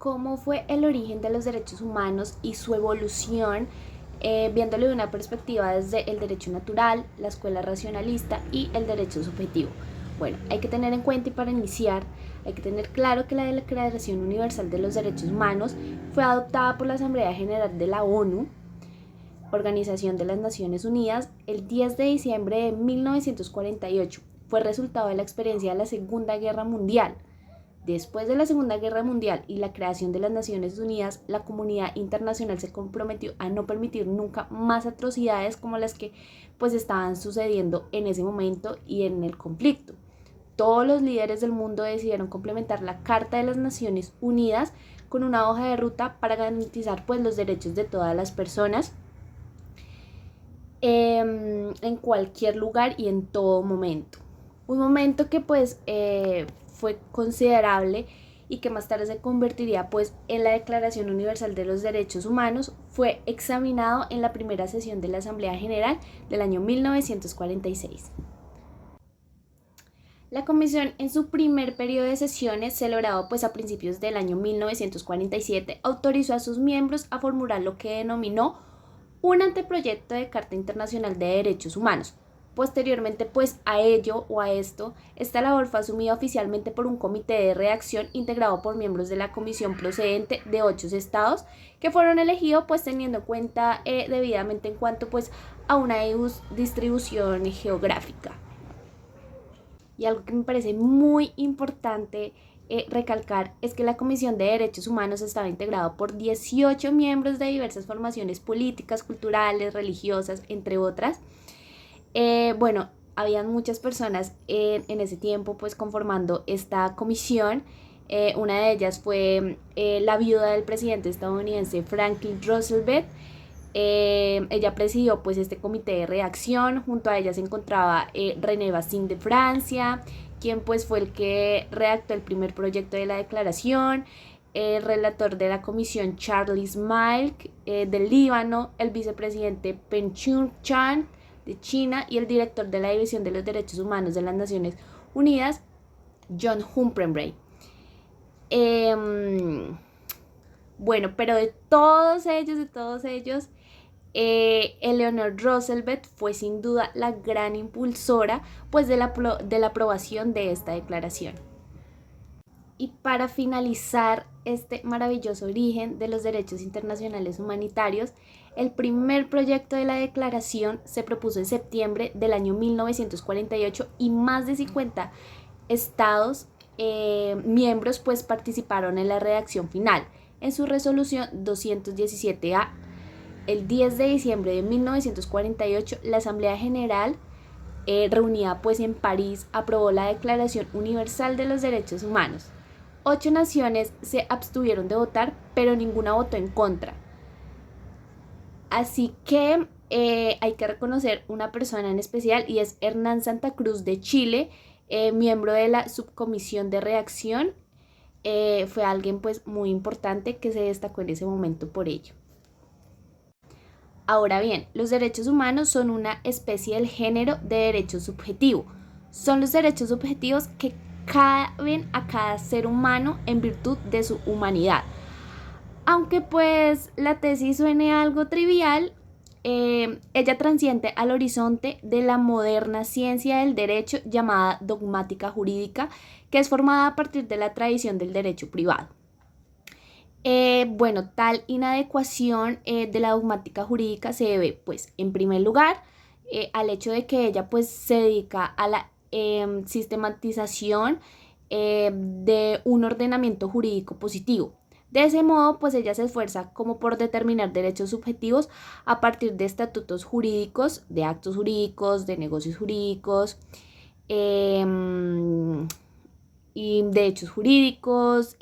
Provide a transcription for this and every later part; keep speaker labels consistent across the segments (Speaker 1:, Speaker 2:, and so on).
Speaker 1: cómo fue el origen de los derechos humanos y su evolución, viéndolo de una perspectiva desde el derecho natural, la escuela racionalista y el derecho subjetivo. Bueno, hay que tener en cuenta y para iniciar, hay que tener claro que la Declaración Universal de los Derechos Humanos fue adoptada por la Asamblea General de la ONU, Organización de las Naciones Unidas, el 10 de diciembre de 1948. Fue resultado de la experiencia de la Segunda Guerra Mundial. Después de la Segunda Guerra Mundial y la creación de las Naciones Unidas, la comunidad internacional se comprometió a no permitir nunca más atrocidades como las que pues estaban sucediendo en ese momento y en el conflicto. Todos los líderes del mundo decidieron complementar la Carta de las Naciones Unidas con una hoja de ruta para garantizar pues los derechos de todas las personas en cualquier lugar y en todo momento. Un momento que pues fue considerable y que más tarde se convertiría pues en la Declaración Universal de los Derechos Humanos, fue examinado en la primera sesión de la Asamblea General del año 1946. La Comisión, en su primer periodo de sesiones, celebrado pues a principios del año 1947, autorizó a sus miembros a formular lo que denominó un anteproyecto de Carta Internacional de Derechos Humanos. Posteriormente, pues a ello o a esto, esta labor fue asumida oficialmente por un comité de redacción integrado por miembros de la comisión procedente de 8 estados que fueron elegidos pues teniendo en cuenta debidamente en cuanto pues a una distribución geográfica. Y algo que me parece muy importante recalcar es que la Comisión de Derechos Humanos estaba integrada por 18 miembros de diversas formaciones políticas, culturales, religiosas, entre otras. Bueno, habían muchas personas en ese tiempo pues conformando esta comisión. Una de ellas fue la viuda del presidente estadounidense Franklin Roosevelt. Ella presidió pues este comité de redacción. Junto a ella se encontraba René Bastien de Francia, quien pues fue el que redactó el primer proyecto de la declaración, el relator de la comisión Charles Milk del Líbano, el vicepresidente Pen Chun-chan de China y el director de la División de los Derechos Humanos de las Naciones Unidas, John Humphrey. Bueno, pero de todos ellos, Eleanor Roosevelt fue sin duda la gran impulsora pues de la aprobación de esta declaración. Y para finalizar este maravilloso origen de los derechos internacionales humanitarios, el primer proyecto de la declaración se propuso en septiembre del año 1948 y más de 50 estados miembros pues participaron en la redacción final. En su resolución 217A, el 10 de diciembre de 1948, la Asamblea General reunida pues en París aprobó la Declaración Universal de los Derechos Humanos. 8 naciones se abstuvieron de votar, pero ninguna votó en contra. Así que hay que reconocer una persona en especial y es Hernán Santa Cruz de Chile, miembro de la subcomisión de redacción. Fue alguien pues muy importante que se destacó en ese momento por ello. Ahora bien, los derechos humanos son una especie del género de derecho subjetivo. Son los derechos subjetivos que caben a cada ser humano en virtud de su humanidad. Aunque pues la tesis suene algo trivial, ella trasciende al horizonte de la moderna ciencia del derecho llamada dogmática jurídica, que es formada a partir de la tradición del derecho privado. Bueno, tal inadecuación de la dogmática jurídica se debe, pues, en primer lugar, al hecho de que ella, pues, se dedica a la sistematización de un ordenamiento jurídico positivo. De ese modo, pues, ella se esfuerza como por determinar derechos subjetivos a partir de estatutos jurídicos, de actos jurídicos, de negocios jurídicos, y de hechos jurídicos.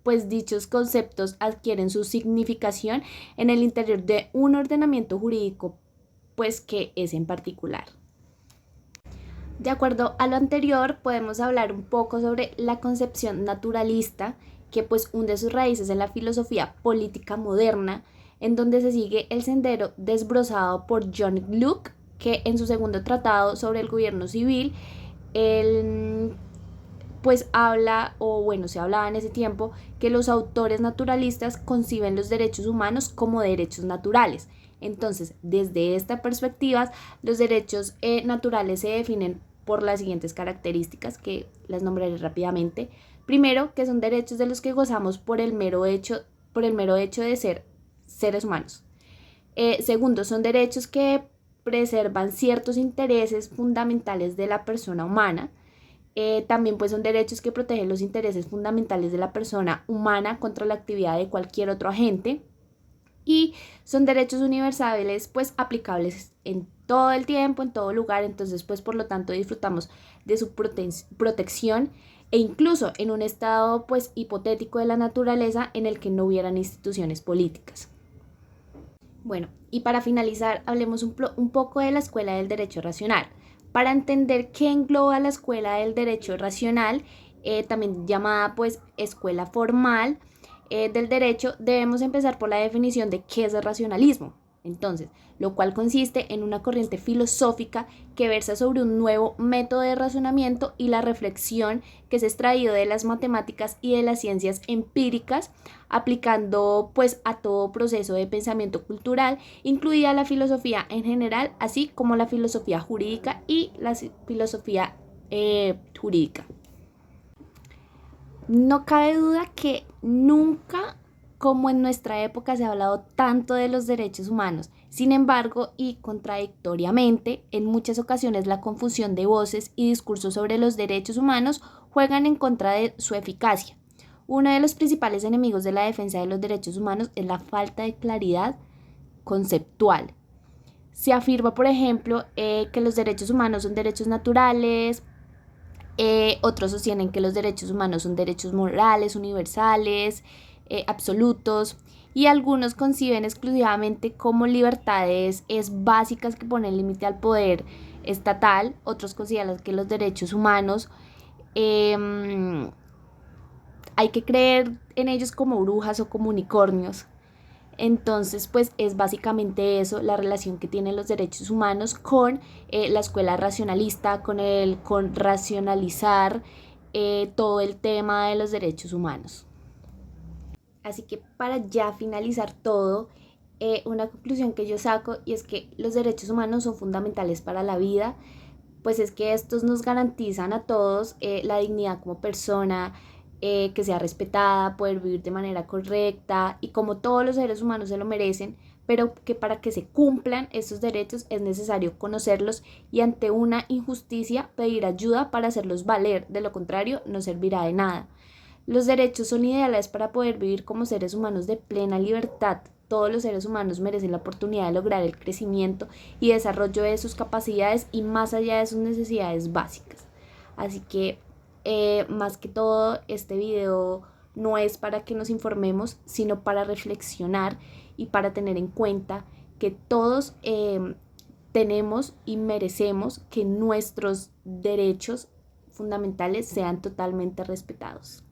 Speaker 1: Pues dichos conceptos adquieren su significación en el interior de un ordenamiento jurídico, pues que es en particular. De acuerdo a lo anterior, podemos hablar un poco sobre la concepción naturalista, que pues hunde sus raíces en la filosofía política moderna, en donde se sigue el sendero desbrozado por John Locke, que en su segundo tratado sobre el gobierno civil, él pues habla, o bueno, se hablaba en ese tiempo, que los autores naturalistas conciben los derechos humanos como derechos naturales. Entonces, desde esta perspectiva, los derechos naturales se definen por las siguientes características que las nombraré rápidamente. Primero, que son derechos de los que gozamos por el mero hecho de ser seres humanos. Segundo, son derechos que preservan ciertos intereses fundamentales de la persona humana. También pues son derechos que protegen los intereses fundamentales de la persona humana contra la actividad de cualquier otro agente, y son derechos universales pues aplicables en todo el tiempo, en todo lugar. Entonces pues por lo tanto disfrutamos de su protección, e incluso en un estado pues hipotético de la naturaleza en el que no hubieran instituciones políticas. Bueno, y para finalizar, hablemos un poco de la escuela del derecho racional. Para entender qué engloba la escuela del derecho racional, también llamada pues escuela formal del derecho, debemos empezar por la definición de qué es el racionalismo. Entonces, lo cual consiste en una corriente filosófica que versa sobre un nuevo método de razonamiento y la reflexión que es extraído de las matemáticas y de las ciencias empíricas, aplicando pues a todo proceso de pensamiento cultural, incluida la filosofía en general, así como la filosofía jurídica y la filosofía jurídica. No cabe duda que nunca, como en nuestra época, se ha hablado tanto de los derechos humanos. Sin embargo, y contradictoriamente, en muchas ocasiones la confusión de voces y discursos sobre los derechos humanos juegan en contra de su eficacia. Uno de los principales enemigos de la defensa de los derechos humanos es la falta de claridad conceptual. Se afirma, por ejemplo, que los derechos humanos son derechos naturales. Otros sostienen que los derechos humanos son derechos morales, universales, absolutos, y algunos conciben exclusivamente como libertades básicas que ponen límite al poder estatal. Otros consideran que los derechos humanos hay que creer en ellos como brujas o como unicornios. Entonces, pues es básicamente eso, la relación que tienen los derechos humanos con la escuela racionalista, con racionalizar todo el tema de los derechos humanos. Así que para ya finalizar todo, una conclusión que yo saco, y es que los derechos humanos son fundamentales para la vida, pues es que estos nos garantizan a todos la dignidad como persona, que sea respetada, poder vivir de manera correcta y como todos los seres humanos se lo merecen, pero que para que se cumplan estos derechos es necesario conocerlos y ante una injusticia pedir ayuda para hacerlos valer, de lo contrario no servirá de nada. Los derechos son ideales para poder vivir como seres humanos de plena libertad. Todos los seres humanos merecen la oportunidad de lograr el crecimiento y desarrollo de sus capacidades y más allá de sus necesidades básicas. Así que, más que todo, este video no es para que nos informemos, sino para reflexionar y para tener en cuenta que todos tenemos y merecemos que nuestros derechos fundamentales sean totalmente respetados.